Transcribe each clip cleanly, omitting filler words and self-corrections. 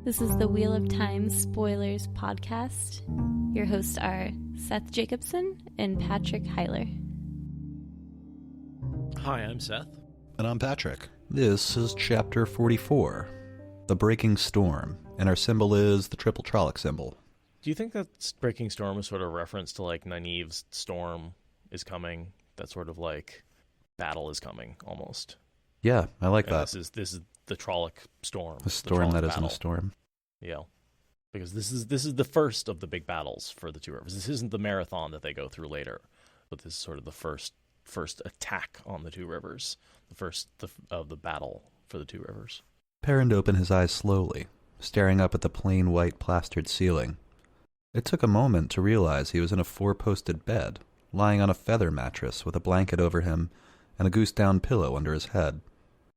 This is the Wheel of Time Spoilers podcast. Your hosts are Seth Jacobson and Patrick Heiler. Hi, I'm Seth. And I'm Patrick. This is Chapter 44, The Breaking Storm, and our symbol is the triple Trolloc symbol. Do you think that Breaking Storm is sort of a reference to, like, Nynaeve's storm is coming? That sort of, like, battle is coming, almost. Yeah, I like and that. This is the Trolloc storm. A storm that battle. isn't a storm. Yeah. Because this is the first of the big battles for the two rivers. This isn't the marathon that they go through later, but this is sort of the first attack on the two rivers, the first of the battle for the two rivers. Perrin opened his eyes slowly, staring up at the plain white plastered ceiling. It took a moment to realize he was in a four-posted bed, lying on a feather mattress with a blanket over him and a goose-down pillow under his head.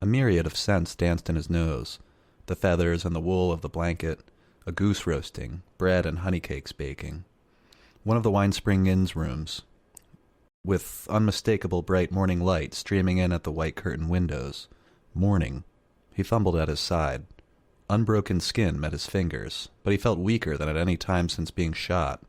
A myriad of scents danced in his nose, the feathers and the wool of the blanket, a goose roasting, bread and honey cakes baking. One of the Winespring Inn's rooms, with unmistakable bright morning light streaming in at the white curtained windows. Morning. He fumbled at his side. Unbroken skin met his fingers, but he felt weaker than at any time since being shot.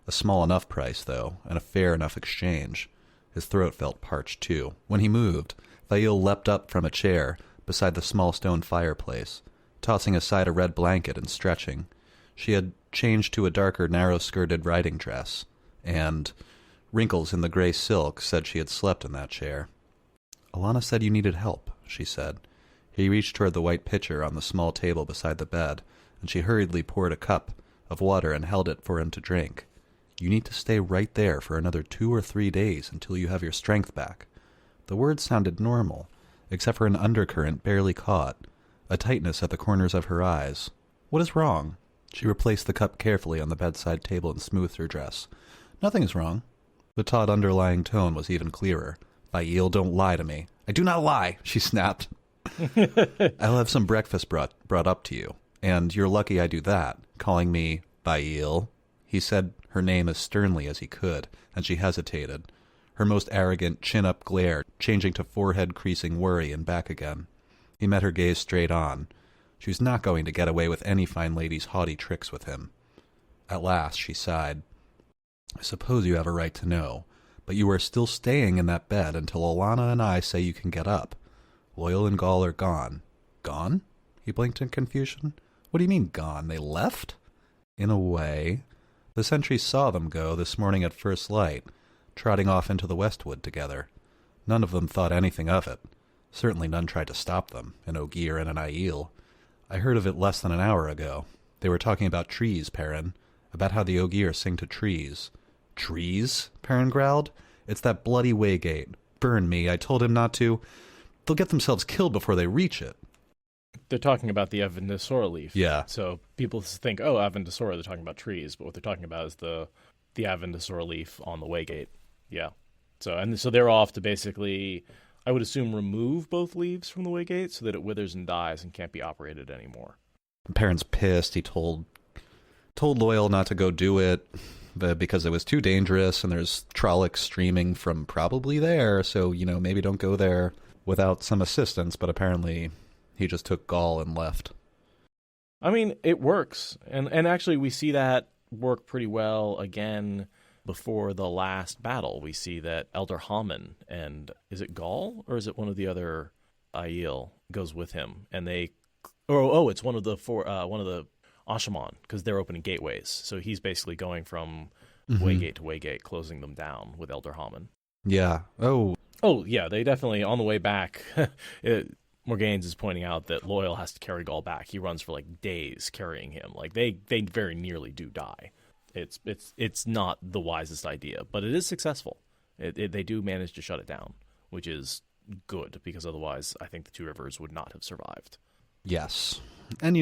A small enough price, though, and a fair enough exchange. His throat felt parched, too. When he moved, Thail leapt up from a chair beside the small stone fireplace, tossing aside a red blanket and stretching. She had changed to a darker, narrow-skirted riding dress, and wrinkles in the gray silk said she had slept in that chair. "Alanna said you needed help," she said. He reached toward the white pitcher on the small table beside the bed, and she hurriedly poured a cup of water and held it for him to drink. "You need to stay right there for another 2 or 3 days until you have your strength back." The words sounded normal, except for an undercurrent barely caught, a tightness at the corners of her eyes. "What is wrong?" She replaced the cup carefully on the bedside table and smoothed her dress. "Nothing is wrong." The taut underlying tone was even clearer. "Thail, don't lie to me." "I do not lie," she snapped. "I'll have some breakfast brought up to you, and you're lucky I do that, calling me Thail." He said her name as sternly as he could, and she hesitated, her most arrogant chin-up glare changing to forehead-creasing worry and back again. He met her gaze straight on. She was not going to get away with any fine lady's haughty tricks with him. At last she sighed. "I suppose you have a right to know, but you are still staying in that bed until Alanna and I say you can get up. Loial and Gall are gone." "Gone?" He blinked in confusion. "What do you mean, gone? They left?" "In a way. The sentries saw them go this morning at first light, trotting off into the westwood together. None of them thought anything of it. Certainly none tried to stop them, an Ogier and an Aiel. I heard of it less than an hour ago. They were talking about trees, Perrin, about how the Ogier sing to trees." "Trees?" Perrin growled. "It's that bloody waygate. Burn me, I told him not to. They'll get themselves killed before they reach it." They're talking about the Avendesora leaf. Yeah. So people think, oh, Avendesora, they're talking about trees, but what they're talking about is the Avendesora leaf on the waygate. Yeah. So they're off to basically, I would assume, remove both leaves from the waygate so that it withers and dies and can't be operated anymore. Perrin's pissed. He told Loial not to go do it because it was too dangerous, and there's Trolloc streaming from probably there, so, maybe don't go there without some assistance, but apparently he just took Gall and left. I mean, it works. And actually we see that work pretty well again before the last battle. We see that Elder Haman and, is it Gall or is it one of the other Aiel goes with him, and they it's one of the Ashaman, because they're opening gateways. So he's basically going from waygate to waygate, closing them down with Elder Haman. Yeah. Oh, yeah, they definitely, on the way back, Morgaines is pointing out that Loial has to carry Gall back. He runs for, like, days carrying him. Like, they very nearly do die. It's not the wisest idea, but it is successful. They do manage to shut it down, which is good, because otherwise I think the two rivers would not have survived. Yes. And,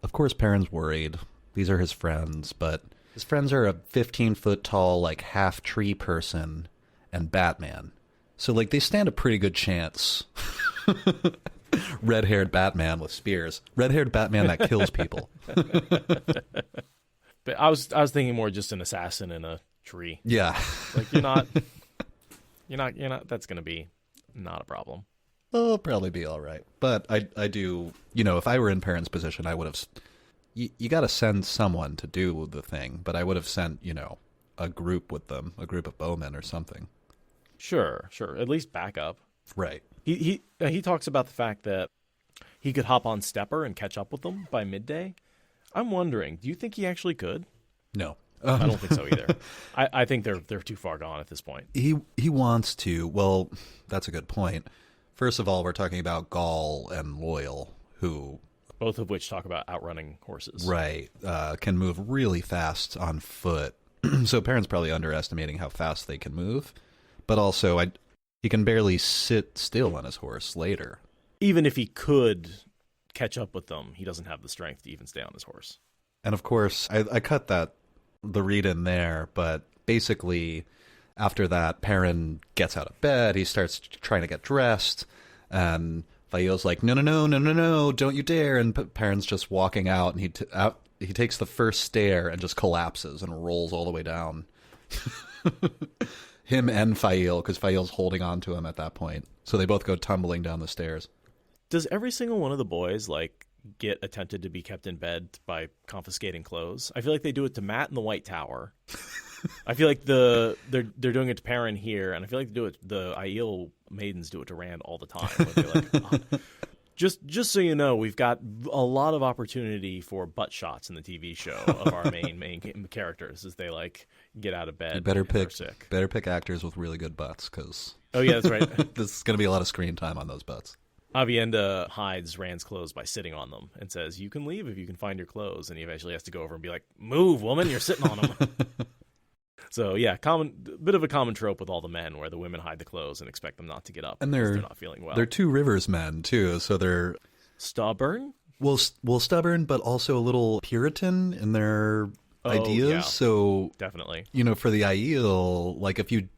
of course Perrin's worried. These are his friends, but his friends are a 15-foot-tall, like, half-tree person and Batman. So, like, they stand a pretty good chance. Red-haired Batman with spears. Red-haired Batman that kills people. But I was thinking more just an assassin in a tree. Yeah. Like, you're not, that's going to be not a problem. I'll probably be all right. But I do, if I were in Perrin's position, I would have. You got to send someone to do the thing, but I would have sent, a group with them, a group of bowmen or something. Sure. At least backup. Right. He talks about the fact that he could hop on Stepper and catch up with them by midday. I'm wondering, do you think he actually could? No. I don't think so either. I think they're too far gone at this point. He wants to. Well, that's a good point. First of all, we're talking about Gaul and Loyal, who both of which talk about outrunning horses. Right. Can move really fast on foot. So Perrin's probably underestimating how fast they can move. But also, he can barely sit still on his horse later. Even if he could catch up with them, he doesn't have the strength to even stay on his horse. And of course, I cut the read in there, but basically, after that, Perrin gets out of bed, he starts trying to get dressed, and Fael's like, no, don't you dare, and Perrin's just walking out, and he takes the first stair and just collapses and rolls all the way down. Him and Fael, because Fael's holding on to him at that point. So they both go tumbling down the stairs. Does every single one of the boys, get attempted to be kept in bed by confiscating clothes? I feel like they do it to Matt in the White Tower. I feel like they're doing it to Perrin here, and I feel like the Aiel maidens do it to Rand all the time. Where they're like, oh, just so you know, we've got a lot of opportunity for butt shots in the TV show of our main characters as they get out of bed. You better pick actors with really good butts, because oh yeah, that's right. This is going to be a lot of screen time on those butts. Aviendha hides Rand's clothes by sitting on them and says, "You can leave if you can find your clothes." And he eventually has to go over and be like, "Move, woman, you're sitting on them." So yeah, bit of a common trope with all the men, where the women hide the clothes and expect them not to get up, and they're not feeling well. They're Two Rivers men too, so they're stubborn. Well, stubborn, but also a little Puritan in their ideas. Yeah. So definitely, for the Aiel, if you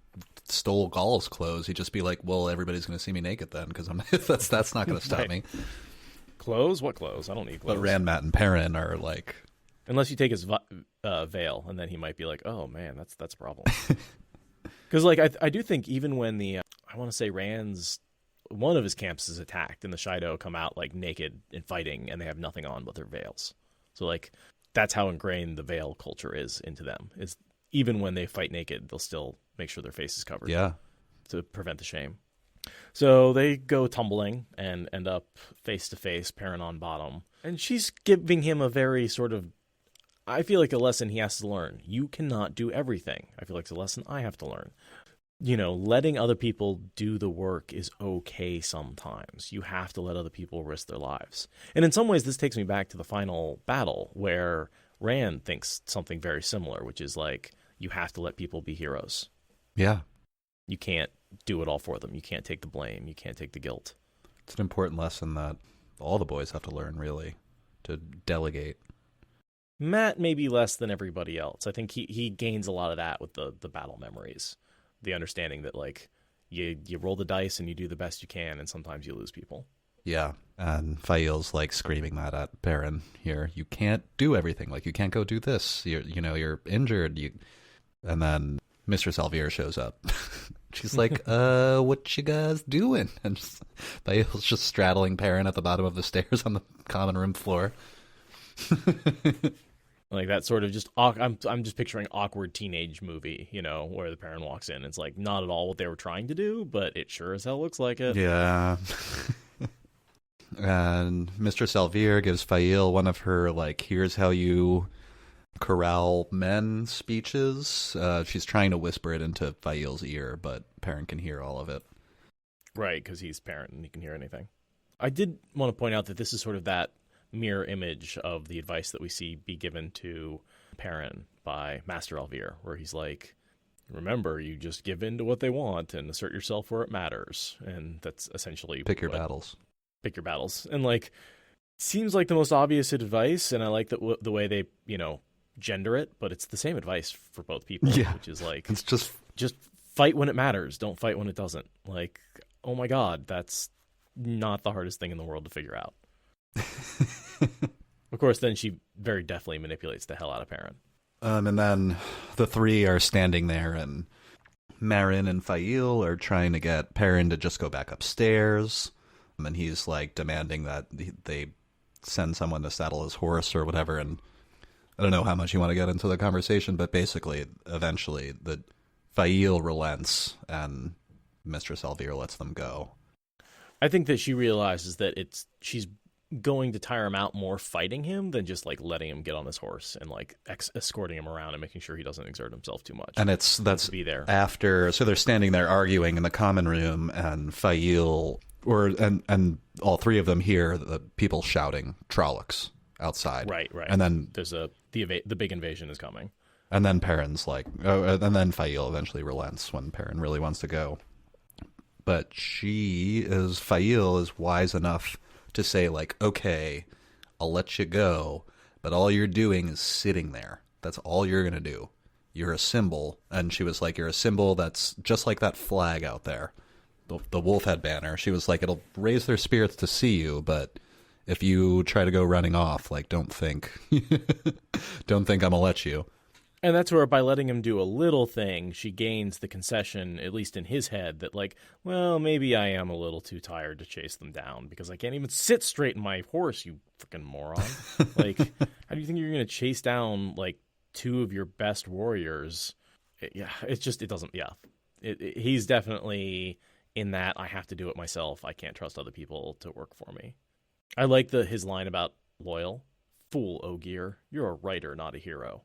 stole Gaul's clothes, he'd just be like, "Well, everybody's going to see me naked then, because that's not going to stop right. me." Clothes? What clothes? I don't need clothes. But Rand, Matt, and Perrin are unless you take his veil, and then he might be like, "Oh man, that's a problem." Because I do think even when I want to say one of his camps is attacked, and the Shaido come out naked and fighting, and they have nothing on but their veils. So that's how ingrained the veil culture is into them. Is even when they fight naked, they'll still make sure their face is covered. Yeah. To prevent the shame. So they go tumbling and end up face to face, Perrin on bottom. And she's giving him a very sort of, I feel like a lesson he has to learn. You cannot do everything. I feel like it's a lesson I have to learn. Letting other people do the work is okay sometimes. You have to let other people risk their lives. And in some ways, this takes me back to the final battle, where Rand thinks something very similar, which is you have to let people be heroes. Yeah. You can't do it all for them. You can't take the blame. You can't take the guilt. It's an important lesson that all the boys have to learn, really, to delegate. Matt maybe less than everybody else. I think he gains a lot of that with the battle memories. The understanding that you roll the dice and you do the best you can, and sometimes you lose people. Yeah, and Fael's screaming that at Perrin here. You can't do everything. You can't go do this. You're injured. And then Mistress Alvier shows up. She's like, what you guys doing? And Fael's just straddling Perrin at the bottom of the stairs on the common room floor. That sort of just, I'm just picturing awkward teenage movie, where the Perrin walks in. It's not at all what they were trying to do, but it sure as hell looks like it. Yeah. And Mistress Alvier gives Fael one of her, here's how you corral men speeches. She's trying to whisper it into Fael's ear, but Perrin can hear all of it. Right, because he's Perrin and he can hear anything. I did want to point out that this is sort of that mirror image of the advice that we see be given to Perrin by Master Alvier, where he's like, remember, you just give in to what they want and assert yourself where it matters. And that's essentially pick your battles. Pick your battles. And seems like the most obvious advice, and I like that the way they, gender it, but it's the same advice for both people. Yeah. Which is it's just fight when it matters. Don't fight when it doesn't. Oh my God, that's not the hardest thing in the world to figure out. Of course, then she very deftly manipulates the hell out of Perrin. And then the three are standing there, and Marin and Fael are trying to get Perrin to just go back upstairs. and he's like demanding that they send someone to saddle his horse or whatever. And I don't know how much you want to get into the conversation, but basically, eventually, the Faile relents and Mistress Elvire lets them go. I think that she realizes that she's going to tire him out more fighting him than just like letting him get on his horse and like escorting him around and making sure he doesn't exert himself too much. And that's be there after. So they're standing there arguing in the common room, and Faile and all three of them hear the people shouting Trollocs outside. Right. And then there's the big invasion is coming. And then Perrin's like, and then Faile eventually relents when Perrin really wants to go. But Faile is wise enough to say, like, okay, I'll let you go, but all you're doing is sitting there. That's all you're going to do. You're a symbol. And she was like, you're a symbol that's just like that flag out there, the Wolfhead banner. She was like, it'll raise their spirits to see you, but if you try to go running off, like, don't think I'm going to let you. And that's where, by letting him do a little thing, she gains the concession, at least in his head, that like, well, maybe I am a little too tired to chase them down because I can't even sit straight in my horse, you freaking moron. Like, how do you think you're going to chase down like two of your best warriors? He's definitely in that I have to do it myself. I can't trust other people to work for me. I like his line about loyal. Fool, Ogier. You're a writer, not a hero.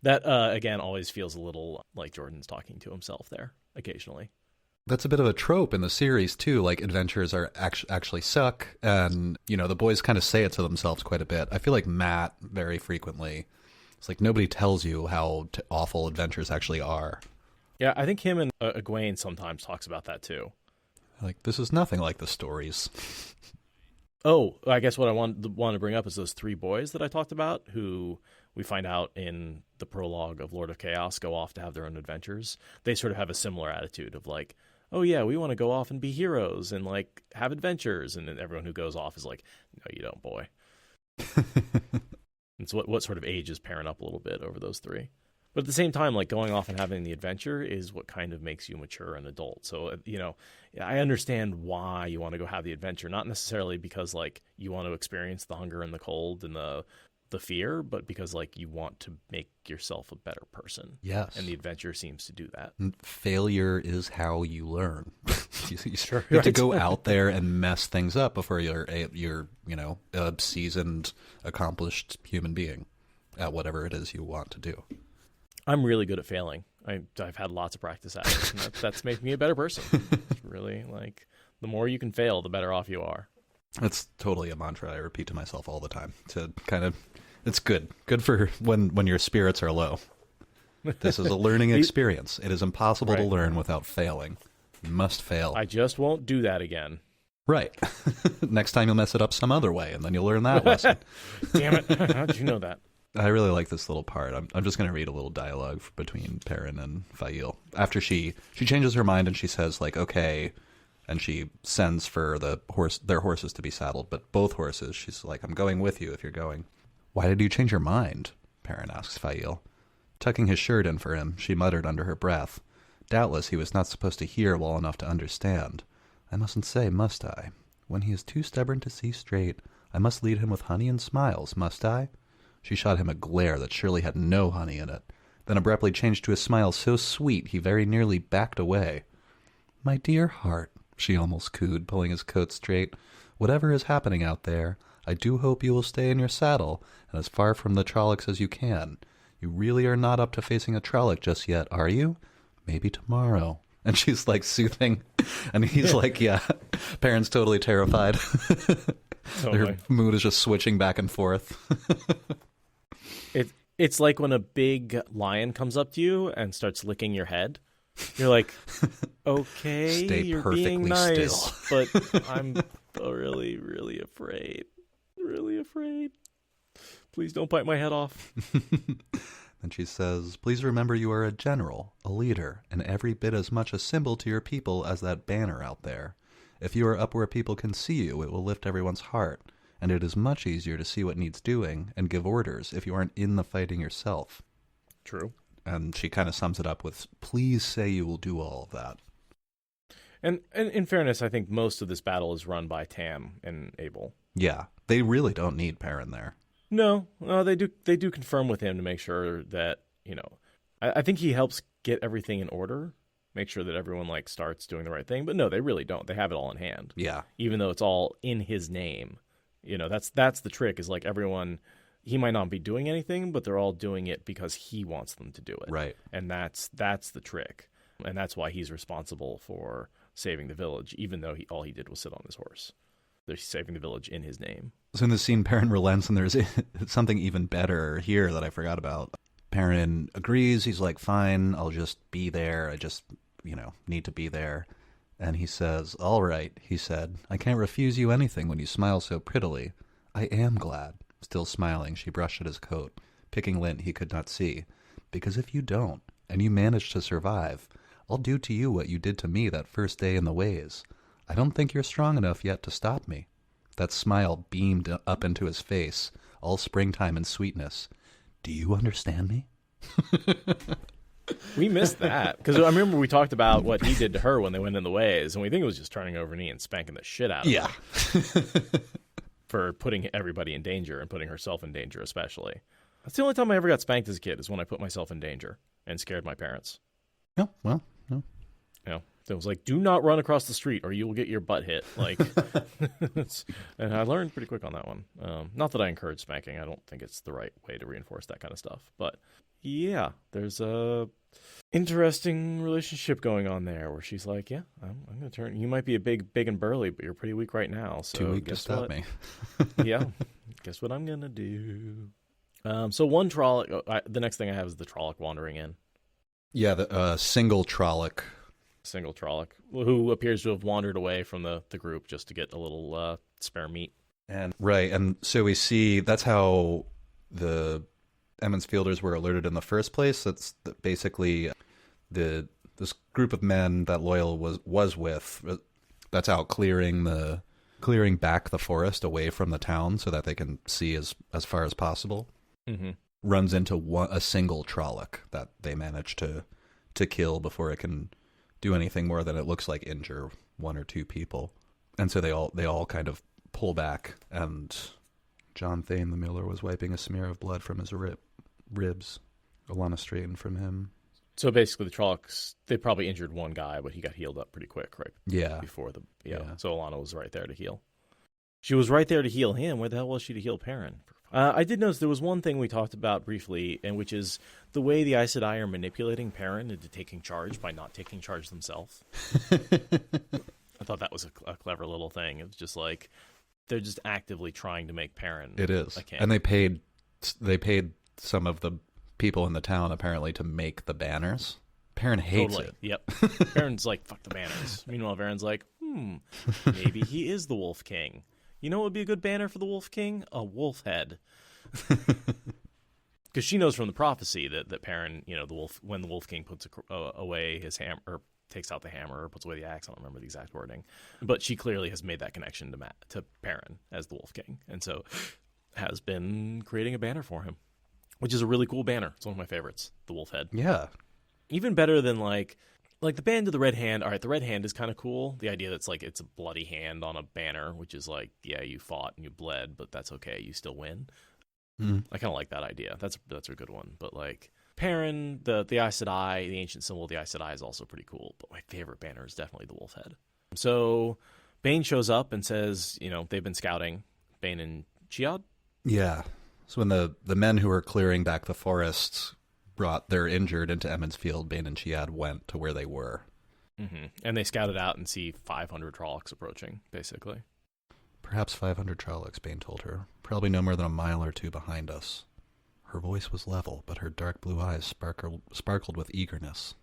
That, again, always feels a little like Jordan's talking to himself there, occasionally. That's a bit of a trope in the series, too. Like, adventures are actually suck, and, you know, the boys kind of say it to themselves quite a bit. I feel like Mat, very frequently, it's like nobody tells you how awful adventures actually are. Yeah, I think him and Egwene sometimes talks about that, too. Like, this is nothing like the stories. Oh, I guess what I want to bring up is those three boys that I talked about, who we find out in the prologue of Lord of Chaos go off to have their own adventures. They sort of have a similar attitude of like, oh yeah, we want to go off and be heroes and like have adventures. And then everyone who goes off is like, no, you don't, boy. It's what sort of ages Perrin up a little bit over those three. But at the same time, like going off and having the adventure is what kind of makes you mature and adult. So, you know, I understand why you want to go have the adventure, not necessarily because like you want to experience the hunger and the cold and the fear, but because like you want to make yourself a better person. Yes. And the adventure seems to do that. Failure is how you learn. you Sure, have to go out there and mess things up before you're a seasoned, accomplished human being at whatever it is you want to do. I'm really good at failing. I've had lots of practice at it, and that's made me a better person. It's really like the more you can fail, the better off you are. It's totally a mantra I repeat to myself all the time to kind of. It's good for when your spirits are low. This is a learning experience. It is impossible to learn without failing. You must fail. I just won't do that again. Right. Next time you'll mess it up some other way, and then you'll learn that lesson. Damn it. How did you know that? I really like this little part. I'm just going to read a little dialogue between Perrin and Faile. After she changes her mind and she says, like, okay, and she sends for their horses to be saddled, but both horses, she's like, I'm going with you if you're going. Why did you change your mind? Perrin asks Faile. Tucking his shirt in for him, she muttered under her breath. Doubtless he was not supposed to hear well enough to understand. I mustn't say, must I? When he is too stubborn to see straight, I must lead him with honey and smiles, must I? She shot him a glare that surely had no honey in it, then abruptly changed to a smile so sweet he very nearly backed away. My dear heart, she almost cooed, pulling his coat straight, whatever is happening out there, I do hope you will stay in your saddle, and as far from the Trollocs as you can. You really are not up to facing a Trolloc just yet, are you? Maybe tomorrow. And she's like soothing, and he's like, yeah. Perrin's totally terrified. Totally. Her mood is just switching back and forth. It's like when a big lion comes up to you and starts licking your head. You're like, okay, Stay you're being nice, but I'm really, really afraid. Really afraid. Please don't bite my head off. And she says, please remember you are a general, a leader, and every bit as much a symbol to your people as that banner out there. If you are up where people can see you, it will lift everyone's heart, and it is much easier to see what needs doing and give orders if you aren't in the fighting yourself. True. And she kind of sums it up with, please say you will do all of that. And in fairness, I think most of this battle is run by Tam and Abel. Yeah, they really don't need Perrin there. No, they do confirm with him to make sure that, I think he helps get everything in order, make sure that everyone like starts doing the right thing. But no, they really don't. They have it all in hand. Yeah. Even though it's all in his name. That's the trick, is like everyone, he might not be doing anything, but they're all doing it because he wants them to do it. Right. And that's the trick. And that's why he's responsible for saving the village, even though all he did was sit on his horse. They're saving the village in his name. So in the scene, Perrin relents, and there's something even better here that I forgot about. Perrin agrees. He's like, fine, I'll just be there. I just, need to be there. And he says, all right, he said, I can't refuse you anything when you smile so prettily. I am glad. Still smiling, she brushed at his coat, picking lint he could not see. Because if you don't, and you manage to survive, I'll do to you what you did to me that first day in the ways. I don't think you're strong enough yet to stop me. That smile beamed up into his face, all springtime and sweetness. Do you understand me? We missed that, because I remember we talked about what he did to her when they went in the ways, and we think it was just turning over a knee and spanking the shit out of her. For putting everybody in danger and putting herself in danger especially. That's the only time I ever got spanked as a kid, is when I put myself in danger and scared my parents. No, well, no. It was like, do not run across the street or you will get your butt hit. Like, and I learned pretty quick on that one. Not that I encourage spanking. I don't think it's the right way to reinforce that kind of stuff. But yeah, there's a interesting relationship going on there where she's like, yeah, I'm going to turn. You might be a big and burly, but you're pretty weak right now. So too weak to stop me. Yeah. Guess what I'm going to do? So one Trolloc, the next thing I have is the Trolloc wandering in. Yeah, the single Trolloc, who appears to have wandered away from the group just to get a little spare meat. And so we see that's how the Emond's Fielders were alerted in the first place. That's basically this group of men that Loial was with, that's out clearing back the forest away from the town so that they can see as far as possible. Mm-hmm. Runs into a single Trolloc that they manage to kill before it can do anything more than it looks like injure one or two people. And so they all kind of pull back, and John Thane the miller was wiping a smear of blood from his ribs. Alana straightened from him. So basically the Trollocs, they probably injured one guy, but he got healed up pretty quick, right? Yeah. Before So Alana was right there to heal. She was right there to heal him. Where the hell was she to heal Perrin? I did notice there was one thing we talked about briefly, and which is the way the Aes Sedai are manipulating Perrin into taking charge by not taking charge themselves. I thought that was a clever little thing. It was just like they're just actively trying to make Perrin. It is, a king. And they paid some of the people in the town apparently to make the banners. Perrin hates it. Yep. Perrin's like, fuck the banners. Meanwhile, Perrin's like, maybe he is the Wolf King. You know what would be a good banner for the Wolf King? A wolf head. Because she knows from the prophecy that Perrin, when the Wolf King puts away his hammer, or takes out the hammer, or puts away the axe, I don't remember the exact wording, but she clearly has made that connection to Perrin as the Wolf King, and so has been creating a banner for him, which is a really cool banner. It's one of my favorites, the wolf head. Yeah. Even better than like the band of the Red Hand. All right, the Red Hand is kind of cool. The idea that's like it's a bloody hand on a banner, which is like, yeah, you fought and you bled, but that's okay. You still win. Mm. I kind of like that idea. That's a good one. But like Perrin, the Aes Sedai, the ancient symbol of the Aes Sedai is also pretty cool. But my favorite banner is definitely the wolf head. So Bane shows up and says, they've been scouting, Bane and Chiad. Yeah. So when the men who were clearing back the forests brought their injured into Emond's Field, Bane and Chiad went to where they were. Mm-hmm. And they scouted out and see 500 Trollocs approaching, basically. Perhaps 500 Trollocs, Bane told her. Probably no more than a mile or two behind us. Her voice was level, but her dark blue eyes sparkled with eagerness.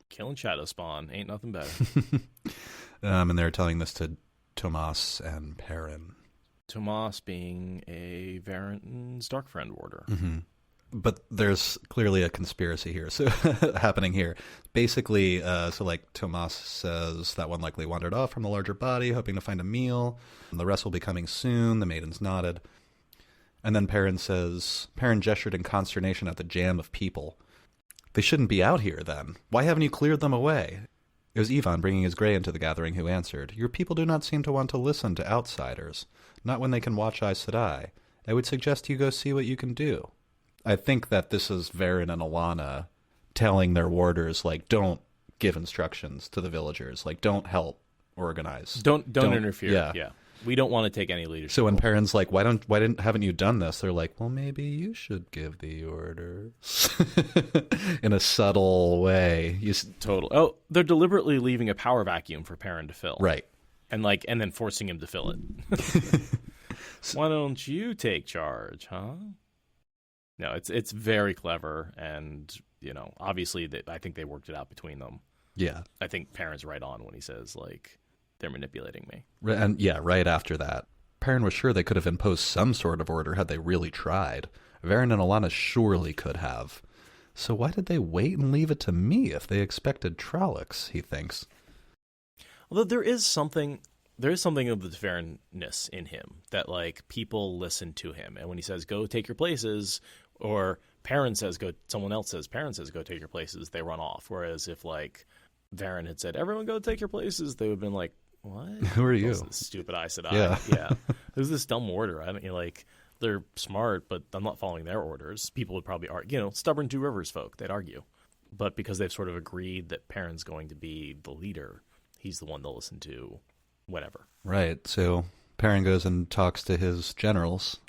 Killing Shadow Spawn ain't nothing better. And they were telling this to Tomas and Perrin. Tomas being a Varenton's Dark Friend warder. Mm-hmm. But there's clearly a conspiracy here, so happening here. Basically, Tomas says that one likely wandered off from the larger body, hoping to find a meal. And the rest will be coming soon. The maidens nodded. And then Perrin gestured in consternation at the jam of people. They shouldn't be out here, then. Why haven't you cleared them away? It was Ivan bringing his gray into the gathering who answered, "Your people do not seem to want to listen to outsiders, not when they can watch Aes Sedai. I would suggest you go see what you can do." I think that this is Varen and Alana telling their warders, like, don't give instructions to the villagers, like, don't help organize. Don't interfere. Yeah. We don't want to take any leadership. So when Perrin's like, haven't you done this? They're like, well, maybe you should give the orders in a subtle way. Total. Oh, they're deliberately leaving a power vacuum for Perrin to fill. Right. And then forcing him to fill it. Why don't you take charge, huh? No, it's very clever, and obviously I think they worked it out between them. Yeah. I think Perrin's right on when he says, like, they're manipulating me. And yeah, right after that, Perrin was sure they could have imposed some sort of order had they really tried. Varen and Alana surely could have. So why did they wait and leave it to me if they expected Trollocs, he thinks. Although there is something of the Varenness in him, that, like, people listen to him. And when he says, go take your places, or Perrin says, someone else says, Perrin says, go take your places, they run off. Whereas if, like, Varen had said, everyone go take your places, they would have been like, what? Who are you? Stupid Aes Sedai. Yeah. Who's this dumb order? I don't like. They're smart, but I'm not following their orders. People would probably argue. Stubborn Two Rivers folk, they'd argue. But because they've sort of agreed that Perrin's going to be the leader, he's the one they'll listen to whenever. Right. So Perrin goes and talks to his generals,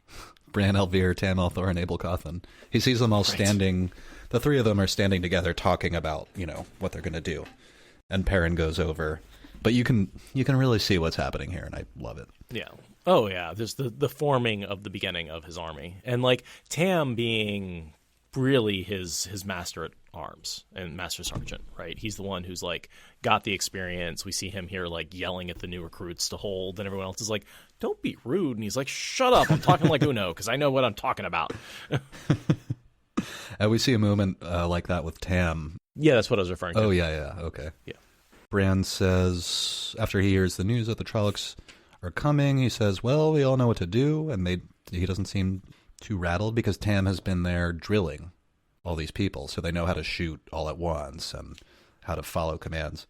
Bran, Elvir, Tam Althor, and Abel Cawthon. He sees them all standing. The three of them are standing together talking about, what they're going to do. And Perrin goes over. But you can really see what's happening here, and I love it. Yeah. Oh, yeah. There's the forming of the beginning of his army. And, like, Tam being really his master at arms and master sergeant, right? He's the one who's, like, got the experience. We see him here, like, yelling at the new recruits to hold, and everyone else is like, don't be rude. And he's like, shut up. I'm talking like Uno because I know what I'm talking about. We see a moment like that with Tam. Yeah, that's what I was referring to. Oh, yeah. Okay. Yeah. Bran says, after he hears the news that the Trollocs are coming, he says, well, we all know what to do, and he doesn't seem too rattled because Tam has been there drilling all these people, so they know how to shoot all at once and how to follow commands,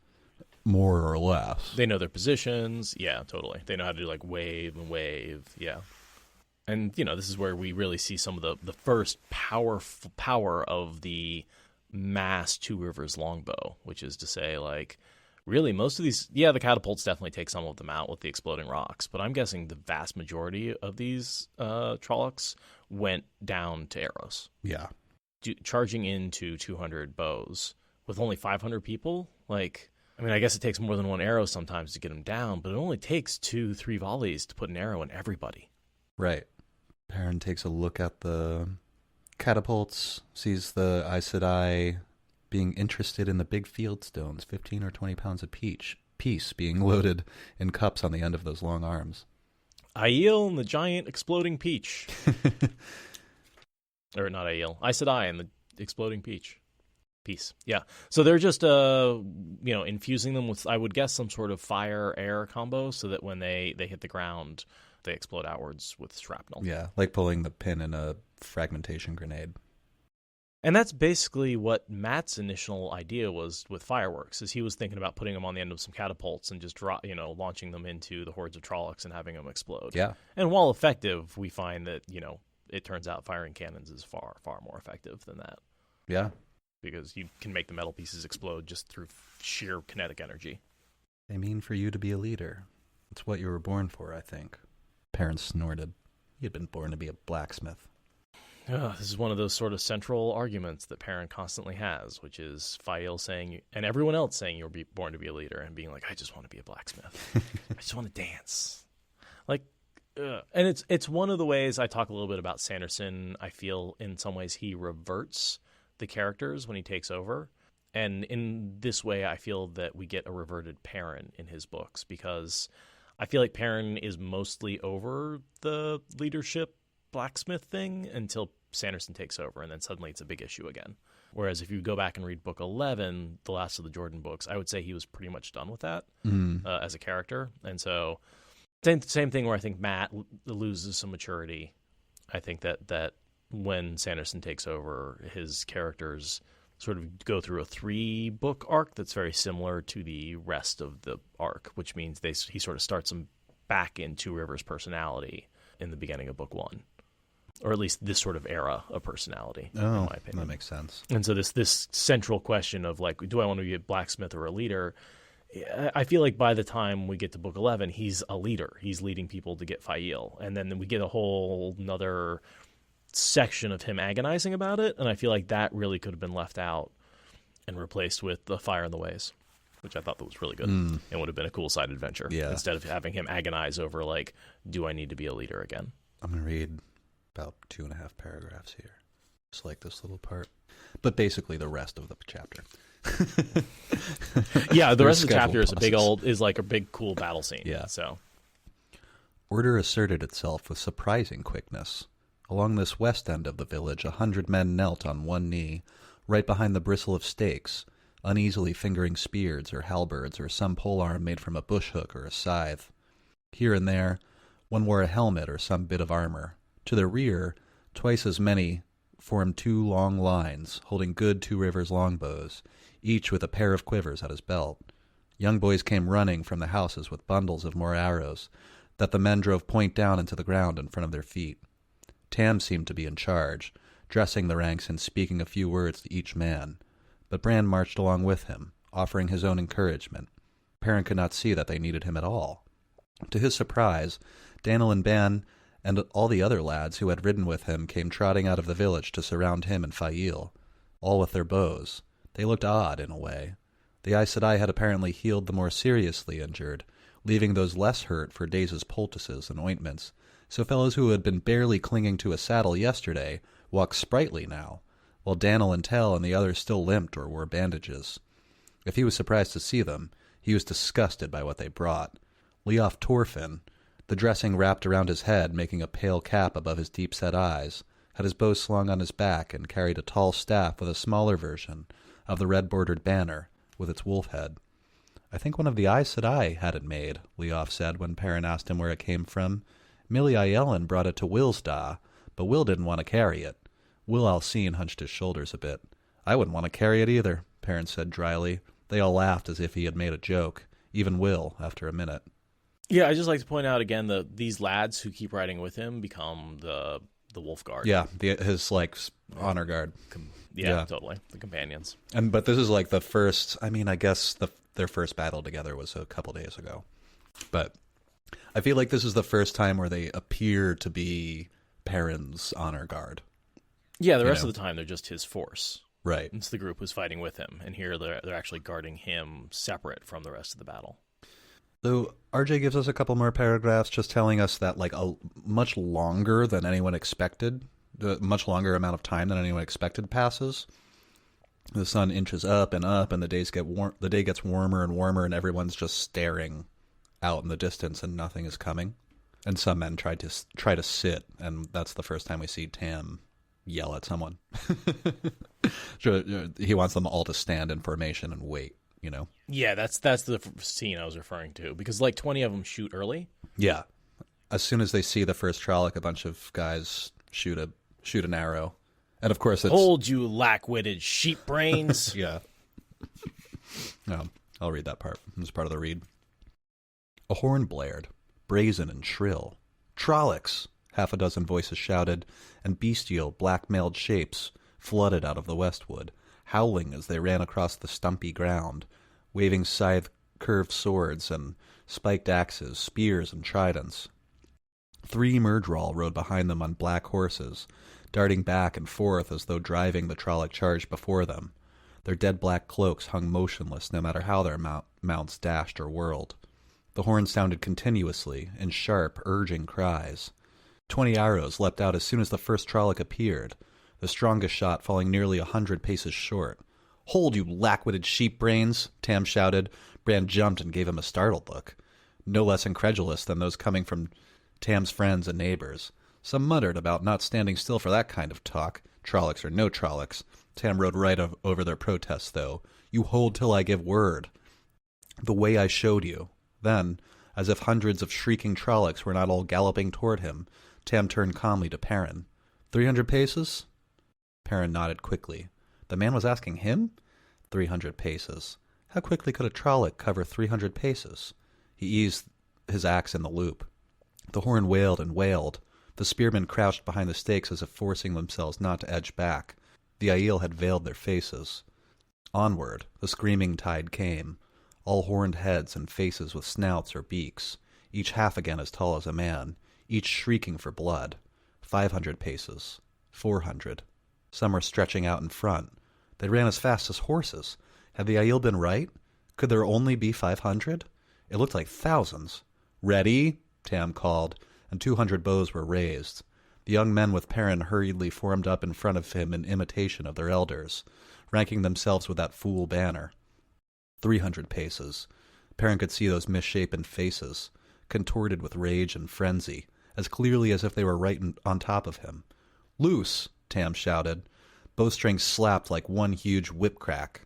more or less. They know their positions. Yeah, totally. They know how to do, like, wave, yeah. And, this is where we really see some of the first power of the mass Two Rivers longbow, which is to say, like, really, most of these, the catapults definitely take some of them out with the exploding rocks, but I'm guessing the vast majority of these Trollocs went down to arrows. Yeah. Charging into 200 bows with only 500 people, like, I mean, I guess it takes more than one arrow sometimes to get them down, but it only takes 2-3 volleys to put an arrow in everybody. Right. Perrin takes a look at the catapults, sees the Aes Sedai being interested in the big field stones, 15 or 20 pounds a piece being loaded in cups on the end of those long arms. Aiel and the giant exploding peach. Or not Aiel, Aes Sedai and the exploding peach. Piece. Yeah. So they're just, infusing them with, I would guess, some sort of fire-air combo so that when they hit the ground, they explode outwards with shrapnel. Yeah, like pulling the pin in a fragmentation grenade. And that's basically what Matt's initial idea was with fireworks, is he was thinking about putting them on the end of some catapults and just launching them into the hordes of Trollocs and having them explode. Yeah. And while effective, we find that, it turns out firing cannons is far, far more effective than that. Yeah. Because you can make the metal pieces explode just through sheer kinetic energy. They mean for you to be a leader. It's what you were born for, I think. Perrin snorted. He had been born to be a blacksmith. This is one of those sort of central arguments that Perrin constantly has, which is Fael saying, and everyone else saying you're born to be a leader, and being like, I just want to be a blacksmith. I just want to dance. Like, and it's one of the ways I talk a little bit about Sanderson. I feel in some ways he reverts the characters when he takes over. And in this way, I feel that we get a reverted Perrin in his books, because I feel like Perrin is mostly over the leadership blacksmith thing until Sanderson takes over, and then suddenly it's a big issue again. Whereas if you go back and read book 11, the last of the Jordan books, I would say he was pretty much done with that as a character. And so same thing where I think Matt loses some maturity. I think that when Sanderson takes over, his characters sort of go through a 3-book arc that's very similar to the rest of the arc, which means he sort of starts him back into River's personality in the beginning of book 1. Or at least this sort of era of personality, in my opinion. That makes sense. And so this central question of, like, do I want to be a blacksmith or a leader? I feel like by the time we get to book 11, he's a leader. He's leading people to get Fael. And then we get a whole another section of him agonizing about it. And I feel like that really could have been left out and replaced with the Fire and the Ways, which I thought that was really good and would have been a cool side adventure. Yeah. Instead of having him agonize over, like, do I need to be a leader again? I'm going to read about 2.5 paragraphs here. Just like this little part. But basically the rest of the chapter. Yeah, the rest of the schedule chapter process. is like a big cool battle scene. Yeah. So Order asserted itself with surprising quickness. Along this west end of the village, 100 men knelt on one knee, right behind the bristle of stakes, uneasily fingering spears or halberds or some polearm made from a bush hook or a scythe. Here and there, one wore a helmet or some bit of armor. To the rear, twice as many formed 2 long lines, holding good Two Rivers longbows, each with a pair of quivers at his belt. Young boys came running from the houses with bundles of more arrows, that the men drove point down into the ground in front of their feet. Tam seemed to be in charge, dressing the ranks and speaking a few words to each man. But Bran marched along with him, offering his own encouragement. Perrin could not see that they needed him at all. To his surprise, Daniel and Ban and all the other lads who had ridden with him came trotting out of the village to surround him and Fael, all with their bows. They looked odd, in a way. The Aes Sedai had apparently healed the more seriously injured, leaving those less hurt for Daze's poultices and ointments, so fellows who had been barely clinging to a saddle yesterday walked sprightly now, while Daniel and Tell and the others still limped or wore bandages. If he was surprised to see them, he was disgusted by what they brought. Leof Torfin, the dressing wrapped around his head, making a pale cap above his deep-set eyes, had his bow slung on his back and carried a tall staff with a smaller version of the red-bordered banner with its wolf head. I think one of the Aes Sedai had it made, Leof said when Perrin asked him where it came from. Mili Ayelin brought it to Willsda, but Will didn't want to carry it. Will Alcine hunched his shoulders a bit. I wouldn't want to carry it either, Perrin said dryly. They all laughed as if he had made a joke, even Will, after a minute. yeah, I just like to point out again that these lads who keep riding with him become the Wolf Guard. Yeah, his, like, honor guard. Yeah, totally. The companions. But this is like the first, I mean, I guess their first battle together was a couple days ago. But I feel like this is the first time where they appear to be Perrin's honor guard. Yeah, the rest of the time they're just his force. Right. It's the group who's fighting with him, and here they're actually guarding him separate from the rest of the battle. So RJ gives us a couple more paragraphs just telling us that, like, a much longer than anyone expected, a much longer amount of time than anyone expected passes. The sun inches up, and the days get the day gets warmer and warmer, and everyone's just staring out in the distance, and nothing is coming. And some men try to sit, and that's the first time we see Tam yell at someone. He wants them all to stand in formation and wait, you know? Yeah, that's the scene I was referring to, because like 20 of them shoot early. Yeah. As soon as they see the first Trolloc, a bunch of guys shoot an arrow. And of course it's... Hold, you lack-witted sheep brains. Yeah. No, I'll read that part. It's part of the read. A horn blared, brazen and shrill. Trollocs! Half a dozen voices shouted, and bestial, black-mailed shapes flooded out of the westwood, howling as they ran across the stumpy ground, waving scythe-curved swords and spiked axes, spears and tridents. 3 Myrddraal rode behind them on black horses, darting back and forth as though driving the Trolloc charge before them. Their dead black cloaks hung motionless no matter how their mounts dashed or whirled. The horn sounded continuously, in sharp, urging cries. 20 arrows leapt out as soon as the first Trolloc appeared, the strongest shot falling nearly 100 paces short. "Hold, you lack-witted sheep-brains!" Tam shouted. Bran jumped and gave him a startled look, no less incredulous than those coming from Tam's friends and neighbors. Some muttered about not standing still for that kind of talk, Trollocs or no Trollocs. Tam rode right over their protests, though. "You hold till I give word. The way I showed you." Then, as if hundreds of shrieking Trollocs were not all galloping toward him, Tam turned calmly to Perrin. 300 paces? Perrin nodded quickly. The man was asking him? 300 paces. How quickly could a Trolloc cover 300 paces? He eased his axe in the loop. The horn wailed and wailed. The spearmen crouched behind the stakes as if forcing themselves not to edge back. The Aiel had veiled their faces. Onward, the screaming tide came, all horned heads and faces with snouts or beaks, each half again as tall as a man, each shrieking for blood. 500 paces. 400. Some were stretching out in front. They ran as fast as horses. Had the Aiel been right? Could there only be 500? It looked like thousands. "Ready?" Tam called, and 200 bows were raised. The young men with Perrin hurriedly formed up in front of him in imitation of their elders, ranking themselves with that fool banner. 300 paces. Perrin could see those misshapen faces, contorted with rage and frenzy, as clearly as if they were right on top of him. "Loose!" Tam shouted. Bowstrings slapped like one huge whip crack.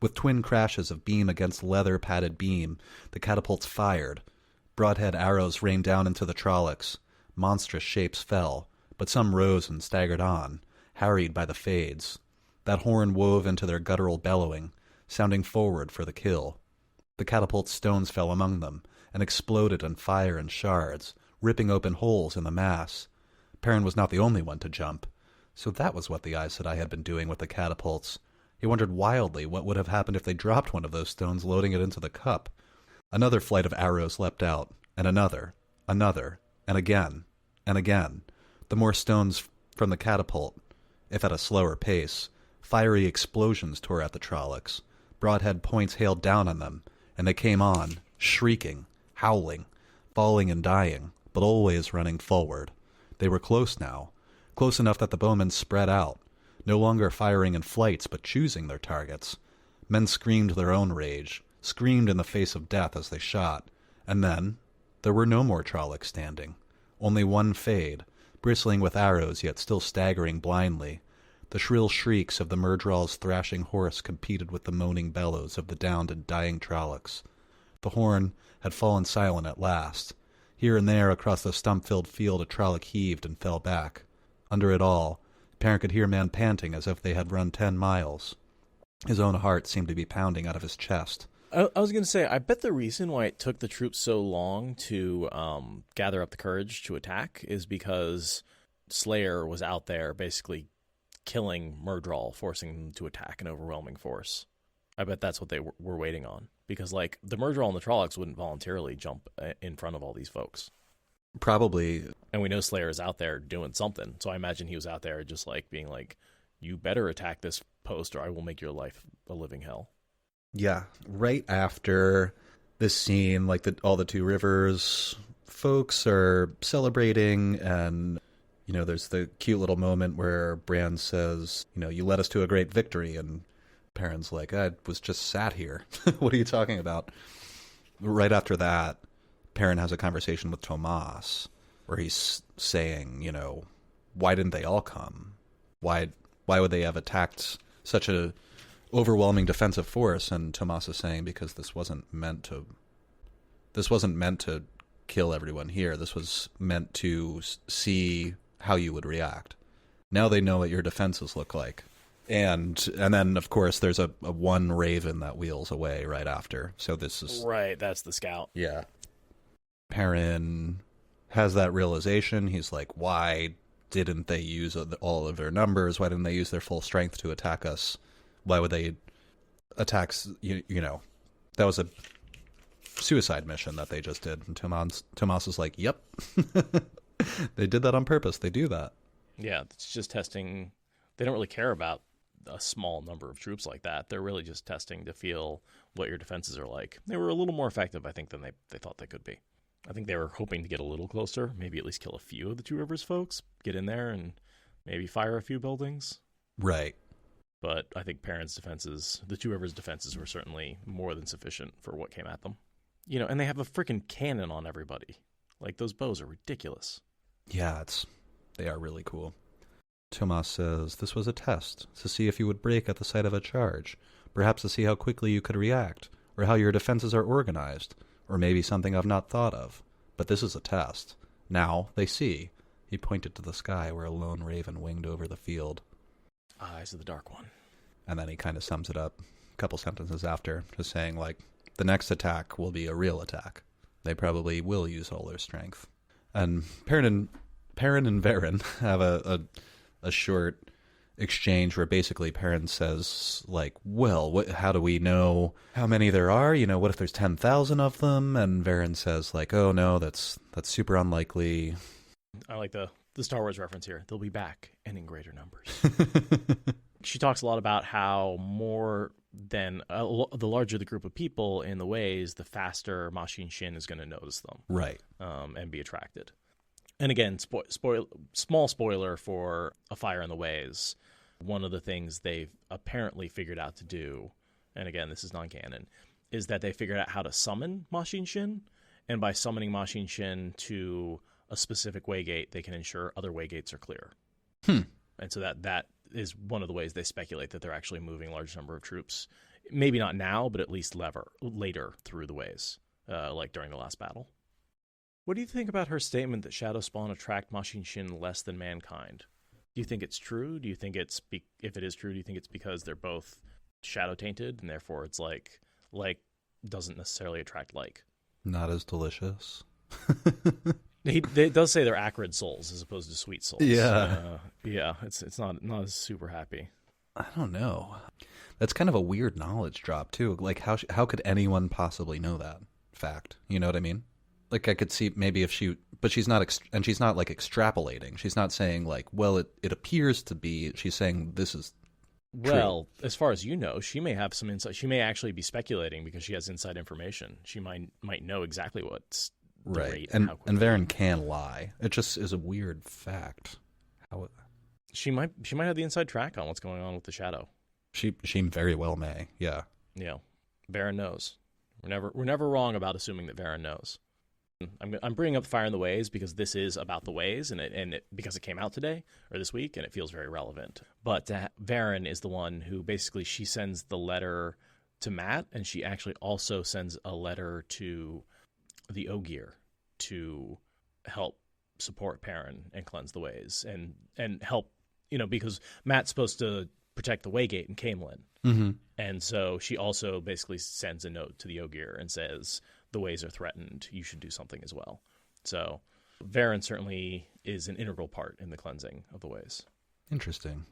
With twin crashes of beam against leather-padded beam, the catapults fired. Broadhead arrows rained down into the Trollocs. Monstrous shapes fell, but some rose and staggered on, harried by the fades. That horn wove into their guttural bellowing, sounding forward for the kill. The catapult stones fell among them, and exploded in fire and shards, ripping open holes in the mass. Perrin was not the only one to jump. So that was what the Aes Sedai had been doing with the catapults. He wondered wildly what would have happened if they dropped one of those stones, loading it into the cup. Another flight of arrows leapt out, and another, and again, and again. The more stones from the catapult, if at a slower pace. Fiery explosions tore at the Trollocs. Broadhead points hailed down on them, and they came on, shrieking, howling, falling and dying, but always running forward. They were close now, close enough that the bowmen spread out, no longer firing in flights but choosing their targets. Men screamed their own rage, screamed in the face of death as they shot, and then there were no more Trollocs standing. Only one Fade, bristling with arrows yet still staggering blindly. The shrill shrieks of the Myrddraal's thrashing horse competed with the moaning bellows of the downed and dying Trollocs. The horn had fallen silent at last. Here and there across the stump-filled field a Trolloc heaved and fell back. Under it all, Perrin could hear men panting as if they had run 10 miles. His own heart seemed to be pounding out of his chest. I was going to say, I bet the reason why it took the troops so long to gather up the courage to attack is because Slayer was out there basically killing Myrddraal, forcing them to attack an overwhelming force. I bet that's what they were waiting on. Because, like, the Myrddraal and the Trollocs wouldn't voluntarily jump in front of all these folks. Probably. And we know Slayer is out there doing something. So I imagine he was out there just, like, being like, you better attack this post or I will make your life a living hell. Yeah, right after this scene, like all the Two Rivers folks are celebrating, and, you know, there's the cute little moment where Bran says, you know, you led us to a great victory, and Perrin's like, I was just sat here. What are you talking about? Right after that, Perrin has a conversation with Tomas, where he's saying, you know, why didn't they all come? Why would they have attacked such a overwhelming defensive force? And Tomas is saying, because this wasn't meant to kill everyone here. This was meant to see how you would react. Now they know what your defenses look like. And then, of course, there's a one raven that wheels away right after. So this is... Right, that's the scout. Yeah. Perrin has that realization. He's like, why didn't they use all of their numbers? Why didn't they use their full strength to attack us? Why would they attack, you know, that was a suicide mission that they just did. And Tomas is like, yep, they did that on purpose. They do that. Yeah, it's just testing. They don't really care about a small number of troops like that. They're really just testing to feel what your defenses are like. They were a little more effective, I think, than they thought they could be. I think they were hoping to get a little closer, maybe at least kill a few of the Two Rivers folks, get in there and maybe fire a few buildings. Right. But I think Perrin's defenses, the Two Rivers' defenses, were certainly more than sufficient for what came at them. You know, and they have a freaking cannon on everybody. Like, those bows are ridiculous. Yeah, they are really cool. Tomas says, this was a test, to see if you would break at the sight of a charge, perhaps to see how quickly you could react, or how your defenses are organized, or maybe something I've not thought of. But this is a test. Now they see. He pointed to the sky where a lone raven winged over the field. Eyes of the Dark One. And then he kind of sums it up a couple sentences after, just saying, like, the next attack will be a real attack. They probably will use all their strength. And Perrin and Varen have a short exchange where basically Perrin says, like, well, how do we know how many there are? You know, what if there's 10,000 of them? And Varen says, like, oh, no, that's super unlikely. I like the Star Wars reference here. They'll be back and in greater numbers. She talks a lot about how more than the larger the group of people in the ways, the faster Ma Xinxin is going to notice them. Right. And be attracted. And again, small spoiler for A Fire in the Ways, one of the things they've apparently figured out to do, and again, this is non-canon, is that they figured out how to summon Ma Xinxin, and by summoning Ma Xinxin to a specific waygate, they can ensure other waygates are clear. And so that is one of the ways they speculate that they're actually moving a large number of troops, maybe not now, but at least later through the ways, like during the last battle. What do you think about her statement that Shadow Spawn attract Ma Xinxin less than mankind? Do you think it's true? Do you think if it is true, do you think it's because they're both shadow tainted and therefore it's like doesn't necessarily attract like? Not as delicious. It does say they're acrid souls as opposed to sweet souls. Yeah. It's not as super happy. I don't know. That's kind of a weird knowledge drop too. Like how could anyone possibly know that fact? You know what I mean? Like I could see maybe if but she's not like extrapolating. She's not saying like, well, it appears to be. She's saying this is true. Well, as far as you know, she may have some insight. She may actually be speculating because she has inside information. She might know exactly what's the right. rate And Varen quickly. can lie. It just is a weird fact. How she might have the inside track on what's going on with the shadow. she very well may. Yeah. Yeah, Varen knows. We're never wrong about assuming that Varen knows. I'm bringing up Fire in the Ways because this is about the Ways, because it came out today or this week, and it feels very relevant. But Varen is the one who basically she sends the letter to Matt, and she actually also sends a letter to the Ogier to help support Perrin and cleanse the Ways and help, because Matt's supposed to protect the Waygate in Caemlyn. Mm-hmm. And so she also basically sends a note to the Ogier and says, the Ways are threatened, you should do something as well. So Varen certainly is an integral part in the cleansing of the Ways. Interesting.